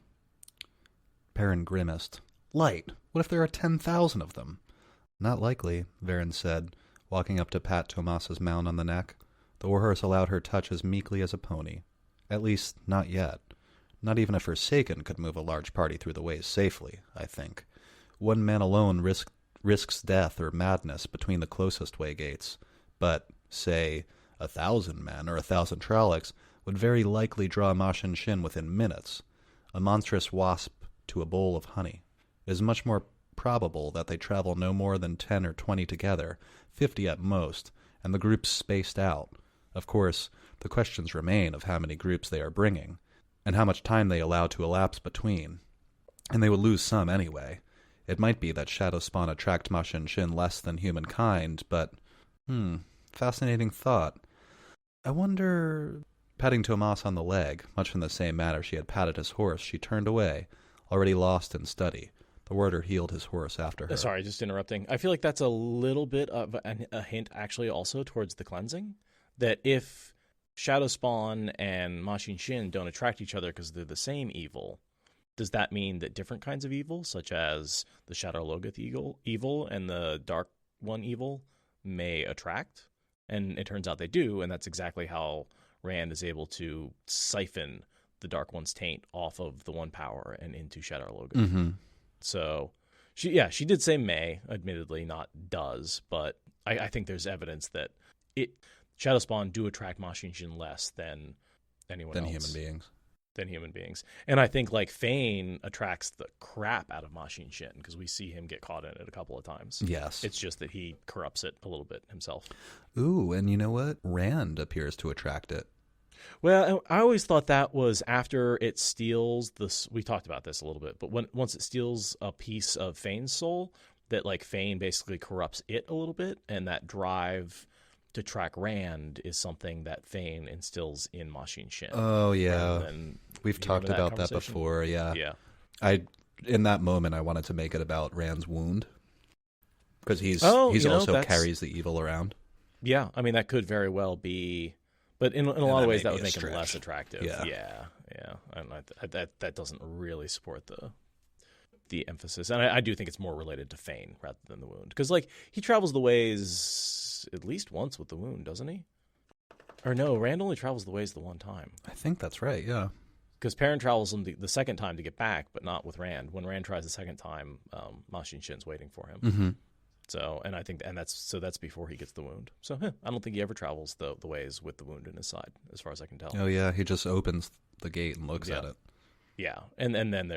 Perrin grimaced. Light. What if there are 10,000 of them? Not likely, Varen said, walking up to pat Tomas's mount on the neck. The warhorse allowed her touch as meekly as a pony. At least, not yet. Not even a Forsaken could move a large party through the Ways safely, I think. One man alone risks death or madness between the closest waygates, but, say, 1,000 men or 1,000 Trollocs would very likely draw Ma Xinxin within minutes, a monstrous wasp to a bowl of honey. It is much more probable that they travel no more than 10 or 20 together, 50 at most, and the groups spaced out. Of course, the questions remain of how many groups they are bringing, and how much time they allow to elapse between. And they will lose some anyway. It might be that Shadow Spawn attract Ma Xinxin less than humankind, but... fascinating thought. I wonder... Patting Tomas on the leg, much in the same manner she had patted his horse, she turned away, already lost in study. The warder heeled his horse after her. Sorry, just interrupting. I feel like that's a little bit of a hint, actually, also towards the cleansing. That if Shadow Spawn and Ma Xinxin don't attract each other because they're the same evil, does that mean that different kinds of evil, such as the Shadow Logoth evil and the Dark One evil, may attract? And it turns out they do, and that's exactly how Rand is able to siphon the Dark One's taint off of the One Power and into Shadow Logoth. Mm-hmm. So, she did say may, admittedly, not does, but I think there's evidence that Shadow Spawn do attract Ma Xinxin less than anyone else. Than human beings. And I think, like, Fane attracts the crap out of Ma Xinxin because we see him get caught in it a couple of times. Yes. It's just that he corrupts it a little bit himself. Ooh, and you know what? Rand appears to attract it. Well, I always thought that was after it steals we talked about this a little bit, but once it steals a piece of Fane's soul, that, like, Fane basically corrupts it a little bit, and that drive to track Rand is something that Fane instills in Ma Xinxin. Oh, yeah. We've talked about that before, yeah. Yeah. I in that moment, I wanted to make it about Rand's wound. Because he's you know, also carries the evil around. Yeah, I mean, that could very well be... But in a lot of ways, that would make him less attractive. Yeah. And that doesn't really support the emphasis. And I do think it's more related to Fane rather than the wound. Because, like, he travels the ways at least once with the wound, doesn't he? Or no, Rand only travels the ways the one time. I think that's right, yeah. Because Perrin travels him the second time to get back, but not with Rand. When Rand tries the second time, Ma Xinxin's waiting for him. Mm-hmm. So, and I think, that's before he gets the wound. So, I don't think he ever travels the ways with the wound in his side, as far as I can tell. Oh yeah, he just opens the gate and looks at it. Yeah, and then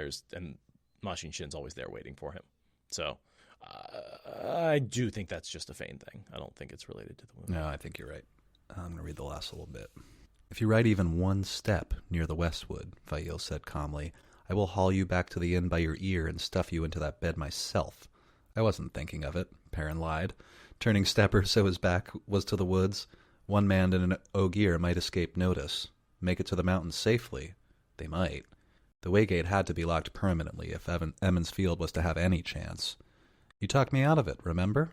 Ma Xinxin's always there waiting for him. So, I do think that's just a Fane thing. I don't think it's related to the wound. No, I think you're right. I'm going to read the last little bit. If you ride even one step near the Westwood, Fael said calmly, I will haul you back to the inn by your ear and stuff you into that bed myself. I wasn't thinking of it, Perrin lied, turning stepper so his back was to the woods. One man in an ogier might escape notice. Make it to the mountains safely. They might. The Waygate had to be locked permanently if Emond's Field was to have any chance. You talked me out of it, remember?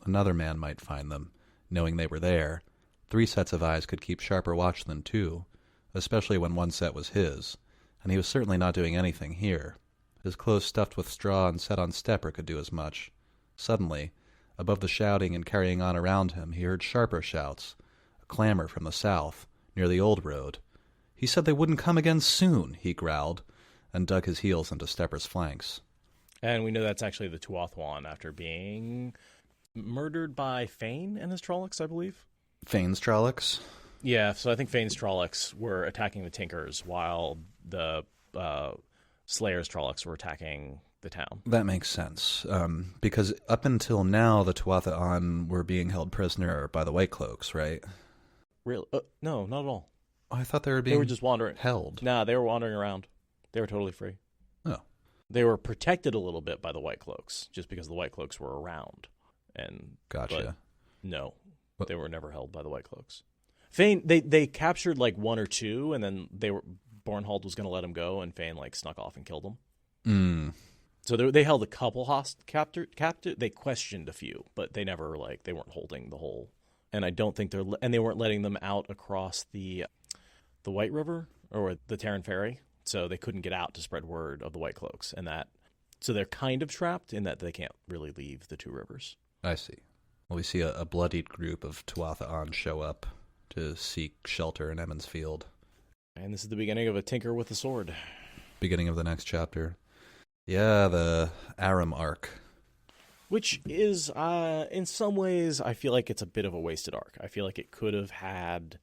Another man might find them, knowing they were there. 3 sets of eyes could keep sharper watch than 2, especially when one set was his, and he was certainly not doing anything here. His clothes stuffed with straw and set on stepper could do as much. Suddenly, above the shouting and carrying on around him, he heard sharper shouts, a clamor from the south, near the old road. He said they wouldn't come again soon, he growled, and dug his heels into Stepper's flanks. And we know that's actually the Tuatha'an after being murdered by Fane and his Trollocs, I believe. Fane's Trollocs? Yeah, so I think Fane's Trollocs were attacking the Tinkers while the Slayer's Trollocs were attacking the town. That makes sense, because up until now, the Tuatha'an were being held prisoner by the White Cloaks, right? Really? No, not at all. Oh, I thought they were just wandering. Held. Nah, they were wandering around. They were totally free. Oh. They were protected a little bit by the White Cloaks, just because the White Cloaks were around. Gotcha. No, they were never held by the White Cloaks. Fane, they captured like 1 or 2, and then Bornhald was going to let him go, and Fane like snuck off and killed him. So they held a couple captive. They questioned a few, but they never they weren't holding the whole. And I don't think they weren't letting them out across the White River or the Terran Ferry, so they couldn't get out to spread word of the White Cloaks, so they're kind of trapped in that they can't really leave the 2 rivers. I see. Well, we see a bloodied group of Tuatha'an show up to seek shelter in Emond's Field. And this is the beginning of a Tinker with a Sword. Beginning of the next chapter. Yeah, the Aram arc. Which is, in some ways, I feel like it's a bit of a wasted arc. I feel like it could have had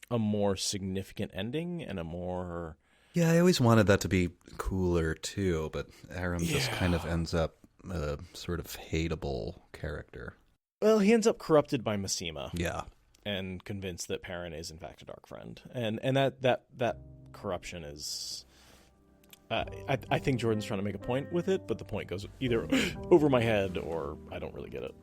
a more significant ending and a more... Yeah, I always wanted that to be cooler, too, but Aram just kind of ends up a sort of hateable character. Well, he ends up corrupted by Masema. Yeah. And convinced that Perrin is, in fact, a Dark Friend. And that corruption is... I think Jordan's trying to make a point with it, but the point goes either over my head or I don't really get it,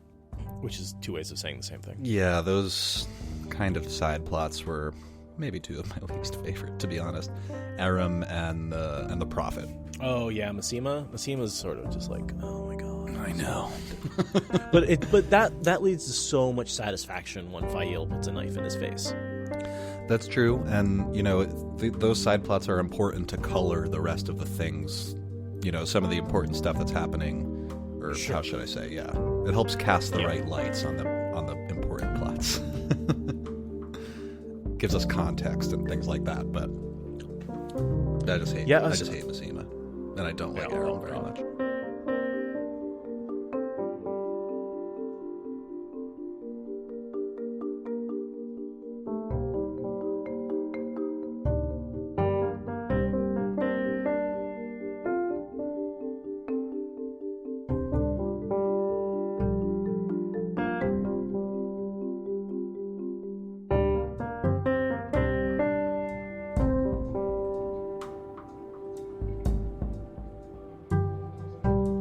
which is 2 ways of saying the same thing. Yeah, those kind of side plots were maybe 2 of my least favorite, to be honest. Aram and the Prophet. Oh yeah, Masema. Masema's sort of just like, oh my god. I know. but that leads to so much satisfaction when Fael puts a knife in his face. That's true, and, those side plots are important to color the rest of the things, some of the important stuff that's happening, or How should I say, yeah. It helps cast the right lights on the important plots. Gives us context and things like that, but I just hate Masema, and I don't like Aram very much.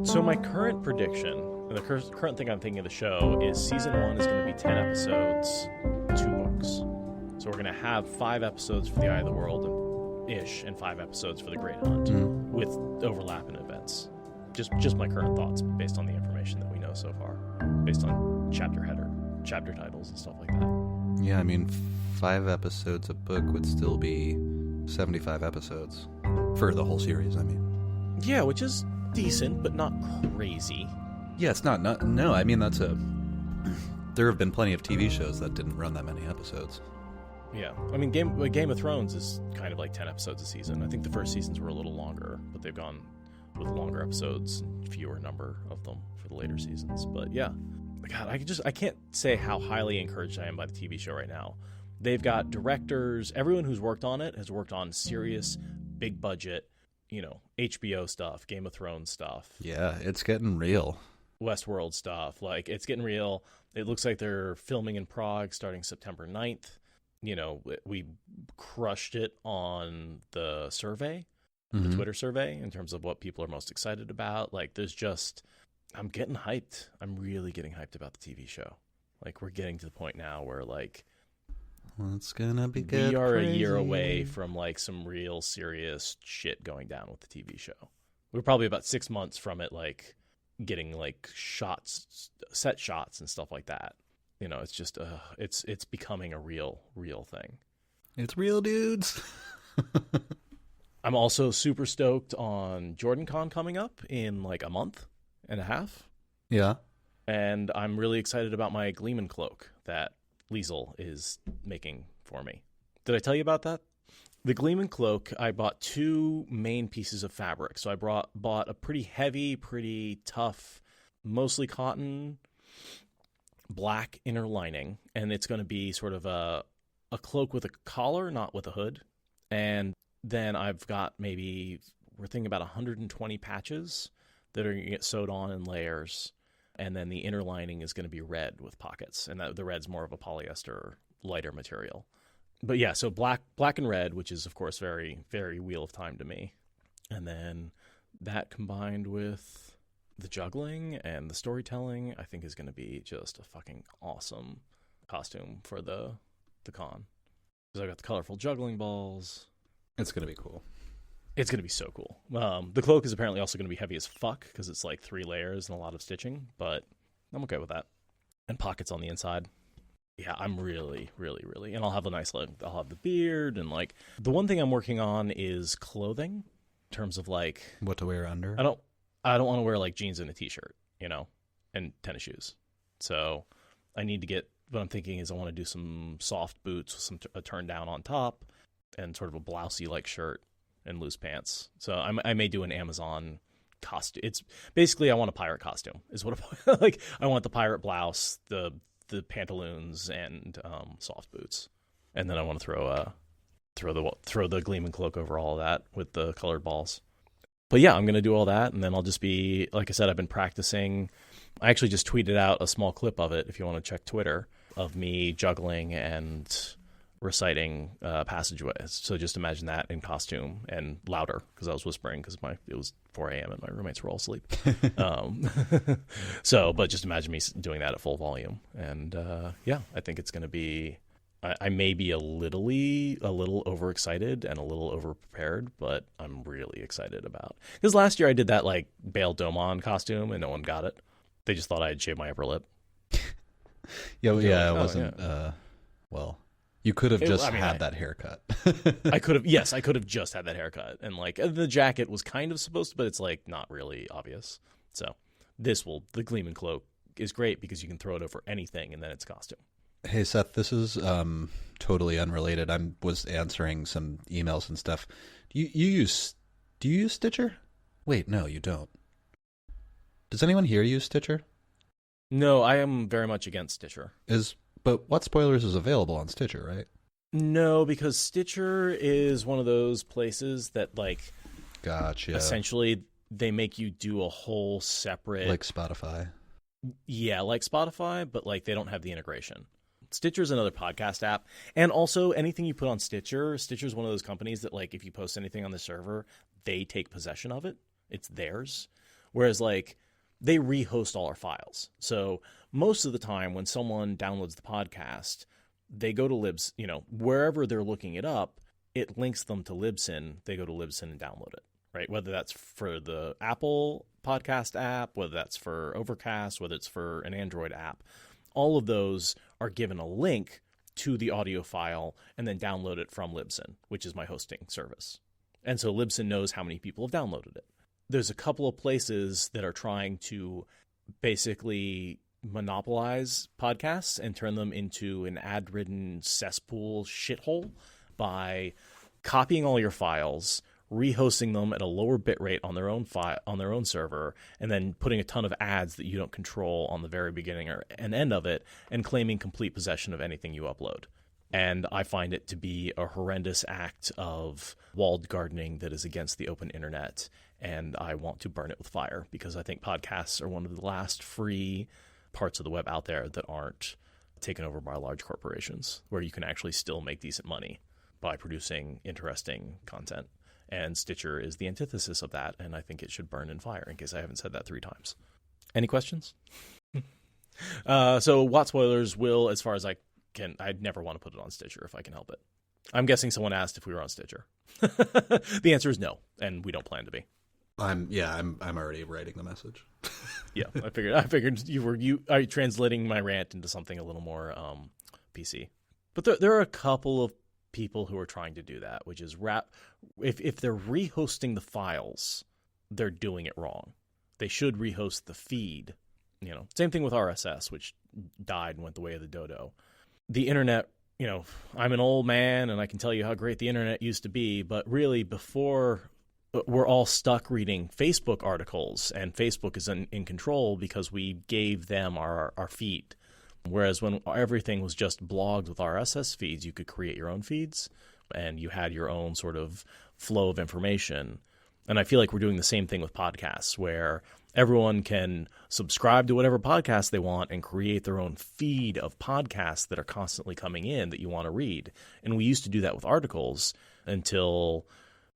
So my current prediction, and the current thing I'm thinking of the show, is season 1 is going to be 10 episodes, 2 books. So we're going to have 5 episodes for the Eye of the World, and 5 episodes for the Great Hunt, with overlapping events. Just my current thoughts based on the information that we know so far, based on chapter header, chapter titles, and stuff like that. Yeah, I mean, 5 episodes a book would still be 75 episodes for the whole series, I mean. Yeah, which is decent, but not crazy. Yeah, it's not no, I mean, there have been plenty of TV shows that didn't run that many episodes. Yeah, I mean, Game of Thrones is kind of like 10 episodes a season. I think the first seasons were a little longer, but they've gone with longer episodes and fewer number of them for the later seasons. But yeah, God, I can't say how highly encouraged I am by the TV show right now. They've got directors, everyone who's worked on it has worked on serious, big budget, HBO stuff, Game of Thrones stuff. Yeah, it's getting real. Westworld stuff. Like, it's getting real. It looks like they're filming in Prague starting September 9th. We crushed it on the survey, the Twitter survey, in terms of what people are most excited about. Like, I'm getting hyped. I'm really getting hyped about the TV show. Like, we're getting to the point now where, like, it's gonna be good. We are a year away from, like, some real serious shit going down with the TV show. We're probably about 6 months from it, like, getting, like, set shots and stuff like that. It's just it's becoming a real thing. It's real, dudes. I'm also super stoked on JordanCon coming up in like a month and a half. Yeah. And I'm really excited about my Gleeman cloak that Liesel is making for me. Did I tell you about that? The Gleeman cloak, I bought 2 main pieces of fabric. So I bought a pretty heavy, pretty tough, mostly cotton, black inner lining, and it's going to be sort of a cloak with a collar, not with a hood. And then I've got we're thinking about 120 patches that are going to get sewed on in layers. And then the inner lining is going to be red with pockets, and the red's more of a polyester, lighter material. But yeah, so black and red, which is, of course, very, very Wheel of Time to me. And then that combined with the juggling and the storytelling, I think is going to be just a fucking awesome costume for the con. Because I've got the colorful juggling balls. It's going to be cool. It's going to be so cool. The cloak is apparently also going to be heavy as fuck because it's like 3 layers and a lot of stitching, but I'm okay with that. And pockets on the inside. Yeah, I'm really, really, really, and I'll have a nice look. I'll have the beard, and like the one thing I'm working on is clothing in terms of like what to wear under. I don't want to wear like jeans and a t-shirt, and tennis shoes. So I need to get, what I'm thinking is I want to do some soft boots with a turn down on top and sort of a blousey like shirt and loose pants. So I may do an Amazon costume. It's basically, I want a pirate costume is what like I want the pirate blouse, the pantaloons, and soft boots, and then I want to throw the Gleeman cloak over all of that with the colored balls. But yeah, I'm gonna do all that, and then I'll just be, like I said, I've been practicing. I actually just tweeted out a small clip of it if you want to check Twitter, of me juggling and reciting passageways. So just imagine that in costume and louder, because I was whispering because it was 4 a.m. and my roommates were all asleep. But just imagine me doing that at full volume. And yeah, I think it's going to be, I may be a little overexcited and a little overprepared, but I'm really excited about. Because last year I did that like Bail Domon costume and no one got it. They just thought I had shaved my upper lip. It wasn't. Yeah. Well, you could have had that haircut. I could have just had that haircut, and like the jacket was kind of supposed to, but it's like not really obvious. So the Gleeman cloak is great because you can throw it over anything, and then it's costume. Hey Seth, this is totally unrelated. I was answering some emails and stuff. Do you use Stitcher? Wait, no, you don't. Does anyone here use Stitcher? No, I am very much against Stitcher. But What Spoilers is available on Stitcher, right? No, because Stitcher is one of those places that, like, gotcha. Essentially, they make you do a whole separate, like Spotify. Yeah, like Spotify, but like they don't have the integration. Stitcher's another podcast app, and also anything you put on Stitcher's one of those companies that, like, if you post anything on the server, they take possession of it. It's theirs. Whereas, like, they rehost all our files. So most of the time when someone downloads the podcast, they go to Libs, wherever they're looking it up, it links them to Libsyn. They go to Libsyn and download it, right? Whether that's for the Apple podcast app, whether that's for Overcast, whether it's for an Android app, all of those are given a link to the audio file and then download it from Libsyn, which is my hosting service. And so Libsyn knows how many people have downloaded it. There's a couple of places that are trying to basically monopolize podcasts and turn them into an ad-ridden cesspool shithole by copying all your files, rehosting them at a lower bitrate on their own on their own server, and then putting a ton of ads that you don't control on the very beginning or and end of it, and claiming complete possession of anything you upload. And I find it to be a horrendous act of walled gardening that is against the open internet, and I want to burn it with fire because I think podcasts are one of the last free parts of the web out there that aren't taken over by large corporations, where you can actually still make decent money by producing interesting content. And Stitcher is the antithesis of that, and I think it should burn in fire, in case I haven't said that 3 times. Any questions? So Watt Spoilers will, as far as I'd never want to put it on Stitcher if I can help it. I'm guessing someone asked if we were on Stitcher. The answer is no, and we don't plan to be. I'm already writing the message. Yeah, I figured you are translating my rant into something a little more PC. But there are a couple of people who are trying to do that, which is if they're rehosting the files, they're doing it wrong. They should rehost the feed. Same thing with RSS, which died and went the way of the dodo. The internet, I'm an old man and I can tell you how great the internet used to be, but really before we're all stuck reading Facebook articles, and Facebook is in control because we gave them our feed. Whereas when everything was just blogged with RSS feeds, you could create your own feeds and you had your own sort of flow of information. And I feel like we're doing the same thing with podcasts, where everyone can subscribe to whatever podcast they want and create their own feed of podcasts that are constantly coming in that you want to read. And we used to do that with articles until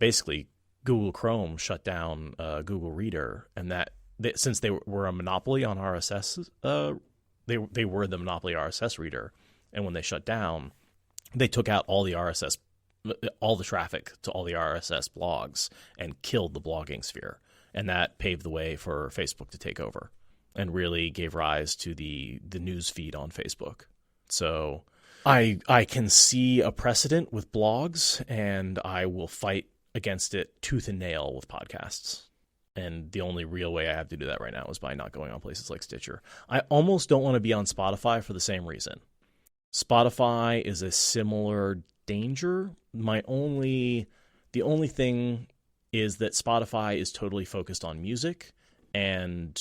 basically Google Chrome shut down Google Reader, and since they were a monopoly on RSS, they were the monopoly RSS reader, and when they shut down, they took out all the traffic to all the RSS blogs and killed the blogging sphere, and that paved the way for Facebook to take over and really gave rise to the news feed on Facebook. So I can see a precedent with blogs, and I will fight against it tooth and nail with podcasts. And the only real way I have to do that right now is by not going on places like Stitcher. I almost don't want to be on Spotify for the same reason. Spotify is a similar danger. The only thing is that Spotify is totally focused on music and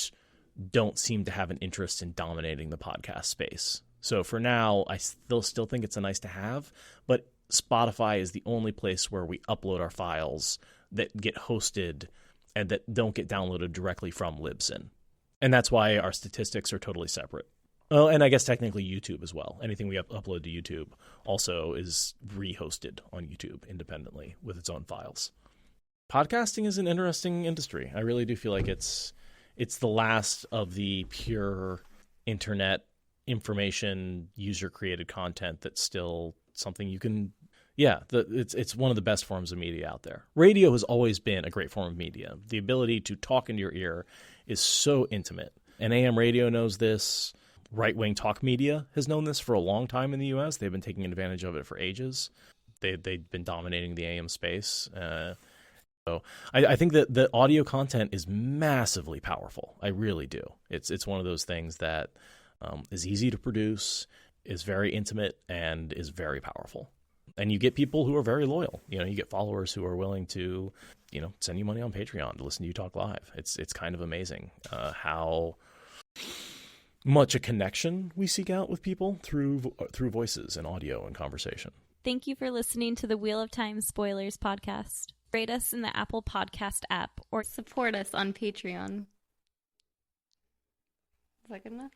don't seem to have an interest in dominating the podcast space. So for now, I still think it's a nice to have, but Spotify is the only place where we upload our files that get hosted and that don't get downloaded directly from Libsyn. And that's why our statistics are totally separate. Oh, and I guess technically YouTube as well. Anything we upload to YouTube also is rehosted on YouTube independently with its own files. Podcasting is an interesting industry. I really do feel like it's the last of the pure internet information, user-created content that's still something you can... Yeah, it's one of the best forms of media out there. Radio has always been a great form of media. The ability to talk into your ear is so intimate. And AM radio knows this. Right-wing talk media has known this for a long time in the U.S. They've been taking advantage of it for ages. They've been dominating the AM space. So I think that the audio content is massively powerful. I really do. It's one of those things that is easy to produce, is very intimate, and is very powerful. And you get people who are very loyal. You get followers who are willing to, send you money on Patreon to listen to you talk live. It's kind of amazing how much a connection we seek out with people through voices and audio and conversation. Thank you for listening to the Wheel of Time Spoilers podcast. Rate us in the Apple Podcast app or support us on Patreon. Is that good enough?